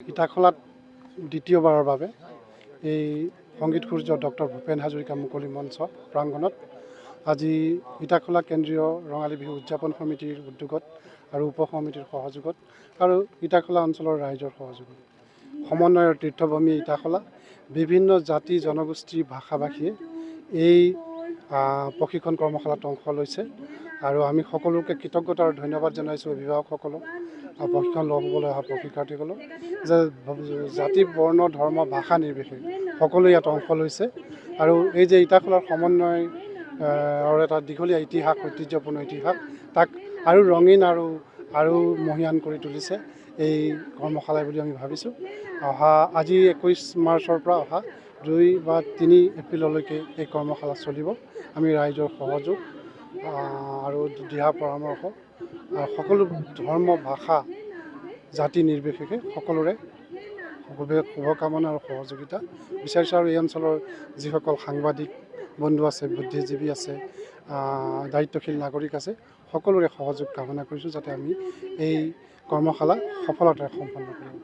ইটাখলাত দ্বিতীয়বাৰৰ বাবে এই সংগীত সূৰ্য ডক্টৰ ভূপেন হাজৰিকা মুকলি মঞ্চ প্ৰাংগণত আজি ইটাখলা কেন্দ্ৰীয় ৰঙালী বিহু উদযাপন সমিতিৰ উদ্যোগত আৰু উপসমিতিৰ সহযোগত আৰু ইটাখলা অঞ্চলৰ ৰাইজৰ সহযোগত সমন্বয়ৰ তীৰ্থভূমি ইটাখলা বিভিন্ন জাতি জনগোষ্ঠীৰ ভাষা ভাষীয়ে এই প্ৰশিক্ষণ কৰ্মশালাত অংশ লৈছে আৰু আমি সকলোকে কৃতজ্ঞতা আৰু ধন্যবাদ জনাইছোঁ অভিভাৱকসকলক প্ৰশিক্ষণ ল'বলৈ অহা প্ৰশিক্ষাৰ্থীসকলক যে জাতি বৰ্ণ ধৰ্ম ভাষা নিৰ্বিশেষে সকলোৱে ইয়াত অংশ লৈছে আৰু এই যে ইটাখলাৰ সমন্বয় এটা দীঘলীয়া ইতিহাস ঐতিহ্যপূৰ্ণ ইতিহাস তাক আৰু ৰঙীন আৰু মহীয়ান কৰি তুলিছে এই কৰ্মশালাই বুলি আমি ভাবিছোঁ। আজি 21 মাৰ্চৰ পৰা অহা 2 বা 3 এপ্ৰিললৈকে এই কৰ্মশালা চলিব। আমি ৰাইজৰ সহযোগ আৰু দিহা পৰামৰ্শ সকলো ধৰ্ম ভাষা জাতি নিৰ্বিশেষে সকলোৰে শুভকামনা আৰু সহযোগিতা বিচাৰিছোঁ আৰু এই অঞ্চলৰ যিসকল সাংবাদিক বন্ধু আছে, বুদ্ধিজীৱী আছে, দায়িত্বশীল নাগৰিক আছে, সকলোৰে সহযোগ কামনা কৰিছোঁ যাতে আমি এই কৰ্মশালা সফলতাৰে সম্পন্ন কৰোঁ।